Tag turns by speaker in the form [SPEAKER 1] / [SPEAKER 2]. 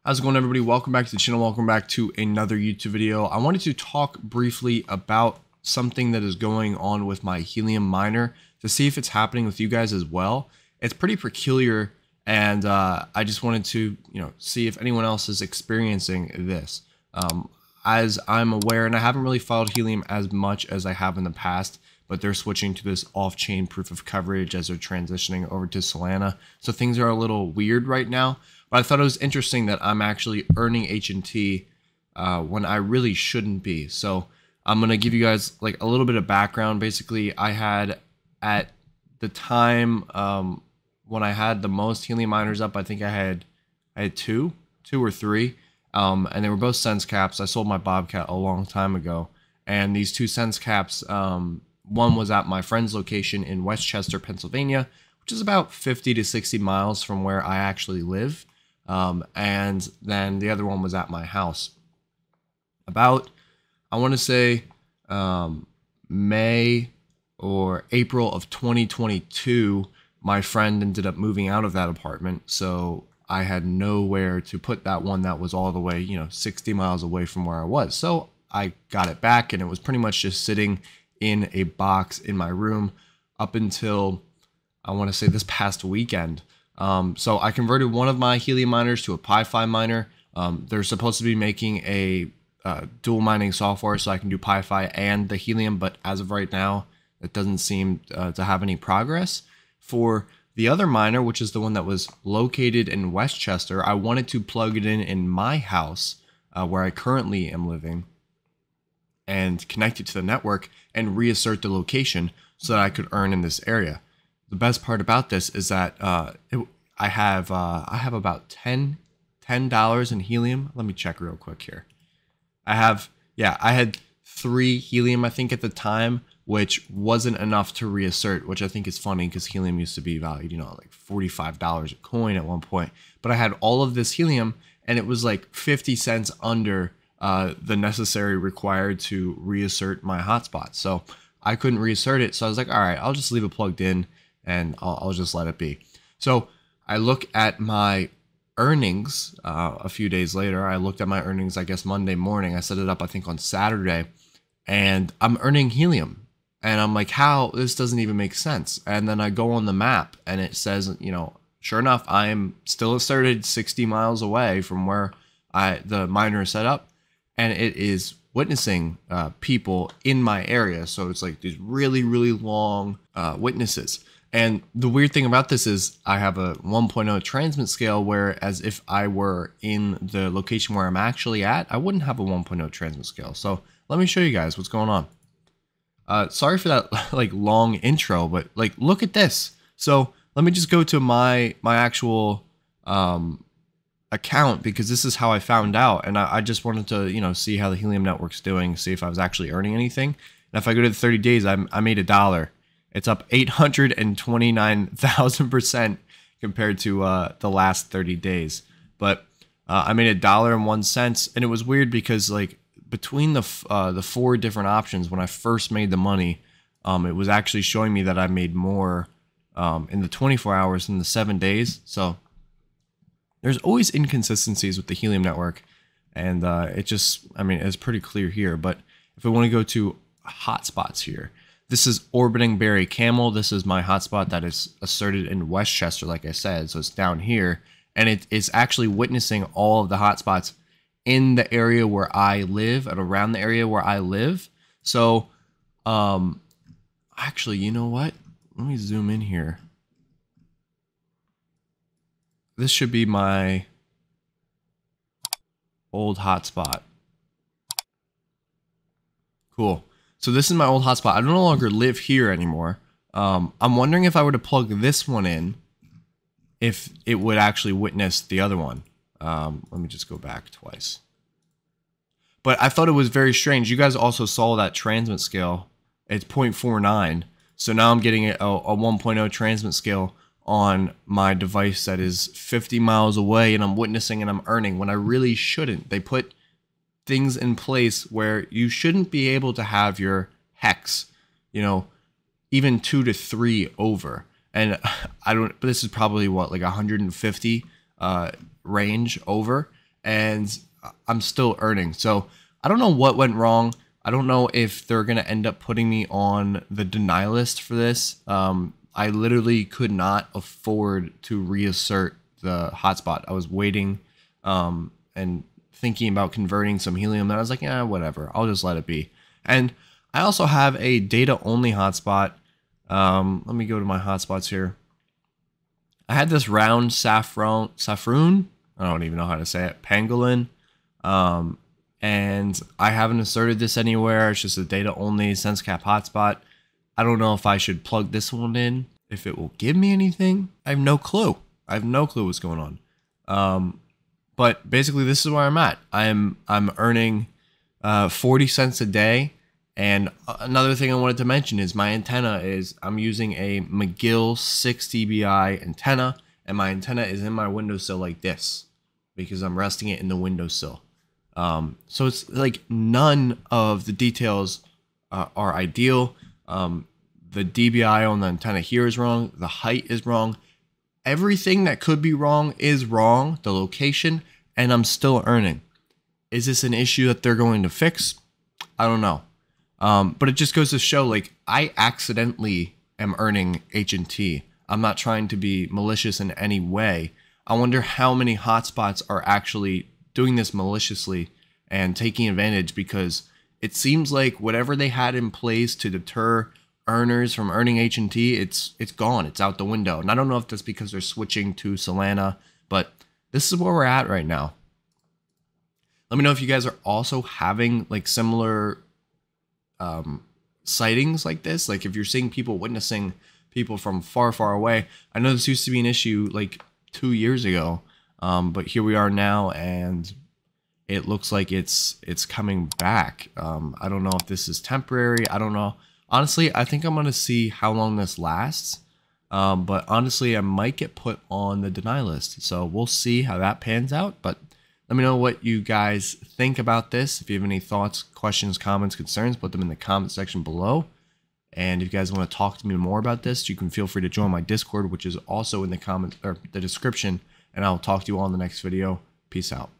[SPEAKER 1] How's it going, everybody? Welcome back to the channel. Welcome back to another YouTube video. I wanted to talk briefly about something that is going on with my Helium miner to see if it's happening with you guys as well. It's pretty peculiar, and I just wanted to, see if anyone else is experiencing this. As I'm aware, and I haven't really followed Helium as much as I have in the past, but they're switching to this off-chain proof of coverage as they're transitioning over to Solana. So things are a little weird right now. But I thought it was interesting that I'm actually earning HNT when I really shouldn't be. So I'm going to give you guys like a little bit of background. Basically, I had at the time when I had the most Helium miners up, I think I had two or three, and they were both sense caps. I sold my Bobcat a long time ago, and these two sense caps, one was at my friend's location in Westchester, Pennsylvania, which is about 50 to 60 miles from where I actually live. And then the other one was at my house. About, I want to say, May or April of 2022, my friend ended up moving out of that apartment. So I had nowhere to put that one that was all the way, 60 miles away from where I was. So I got it back, and it was pretty much just sitting in a box in my room up until, I want to say, this past weekend. So I converted one of my Helium miners to a Pi-Fi miner. They're supposed to be making a dual mining software so I can do Pi-Fi and the Helium, but as of right now, it doesn't seem to have any progress. For the other miner, which is the one that was located in Westchester, I wanted to plug it in my house where I currently am living and connect it to the network and reassert the location so that I could earn in this area. The best part about this is that I have about $10 in Helium. Let me check real quick here. I had 3 Helium, I think, at the time, which wasn't enough to reassert, which I think is funny because Helium used to be valued, like $45 a coin at one point. But I had all of this Helium, and it was like 50 cents under the necessary required to reassert my hotspot. So I couldn't reassert it. So I was like, all right, I'll just leave it plugged in, and I'll just let it be. So I look at my earnings a few days later. I looked at my earnings, I guess, Monday morning. I set it up, I think, on Saturday, and I'm earning Helium. And I'm like, how? This doesn't even make sense. And then I go on the map, and it says, sure enough, I am still asserted 60 miles away from where the miner is set up, and it is witnessing people in my area. So it's like these really, really long witnesses. And the weird thing about this is I have a 1.0 transmit scale, whereas if I were in the location where I'm actually at, I wouldn't have a 1.0 transmit scale. So let me show you guys what's going on. Sorry for that like long intro, but like look at this. So let me just go to my actual account, because this is how I found out, and I just wanted to see how the Helium network's doing, see if I was actually earning anything. And if I go to the 30 days, I made $1. It's up 829,000% compared to the last 30 days. But I made $1.01, and it was weird because like between the 4 different options when I first made the money, it was actually showing me that I made more in the 24 hours than the 7 days. So there's always inconsistencies with the Helium network, and it just, it's pretty clear here. But if we want to go to hotspots here, this is orbiting Berry Camel. This is my hotspot that is asserted in Westchester, like I said. So it's down here, and it is actually witnessing all of the hotspots in the area where I live and around the area where I live. So, actually, you know what? Let me zoom in here. This should be my old hotspot. Cool. So this is my old hotspot. I no longer live here anymore. I'm wondering if I were to plug this one in, if it would actually witness the other one. Let me just go back twice. But I thought it was very strange. You guys also saw that transmit scale. It's 0.49. So now I'm getting a 1.0 transmit scale on my device that is 50 miles away, and I'm witnessing and I'm earning when I really shouldn't. They put things in place where you shouldn't be able to have your hex, even 2 to 3 over. And but this is probably what, like 150 range over. and I'm still earning. So I don't know what went wrong. I don't know if they're going to end up putting me on the deny list for this. I literally could not afford to reassert the hotspot. I was waiting and thinking about converting some Helium, and I was like, yeah, whatever. I'll just let it be. And I also have a data only hotspot. Let me go to my hotspots here. I had this round saffron. I don't even know how to say it. Pangolin. And I haven't inserted this anywhere. It's just a data only sense cap hotspot. I don't know if I should plug this one in, if it will give me anything. I have no clue. I have no clue what's going on. But basically this is where I'm at. I'm earning 40 cents a day. And another thing I wanted to mention is my antenna is, I'm using a McGill 6 dBi antenna, and my antenna is in my windowsill like this because I'm resting it in the windowsill. So it's like none of the details are ideal. The dBi on the antenna here is wrong. The height is wrong. Everything that could be wrong is wrong. The location, and I'm still earning. Is this an issue that they're going to fix? I don't know. But it just goes to show, like, I accidentally am earning HNT. I'm not trying to be malicious in any way. I wonder how many hotspots are actually doing this maliciously and taking advantage, because it seems like whatever they had in place to deter earners from earning HNT, it's gone. It's out the window. And I don't know if that's because they're switching to Solana, but this is where we're at right now. Let me know if you guys are also having like similar sightings like this. Like if you're seeing people witnessing people from far, far away. I know this used to be an issue like 2 years ago, but here we are now, and it looks like it's coming back. I don't know if this is temporary. I don't know. Honestly, I think I'm going to see how long this lasts. But honestly, I might get put on the deny list. So we'll see how that pans out. But let me know what you guys think about this. If you have any thoughts, questions, comments, concerns, put them in the comment section below. And if you guys want to talk to me more about this, you can feel free to join my Discord, which is also in the comments or the description. And I'll talk to you all in the next video. Peace out.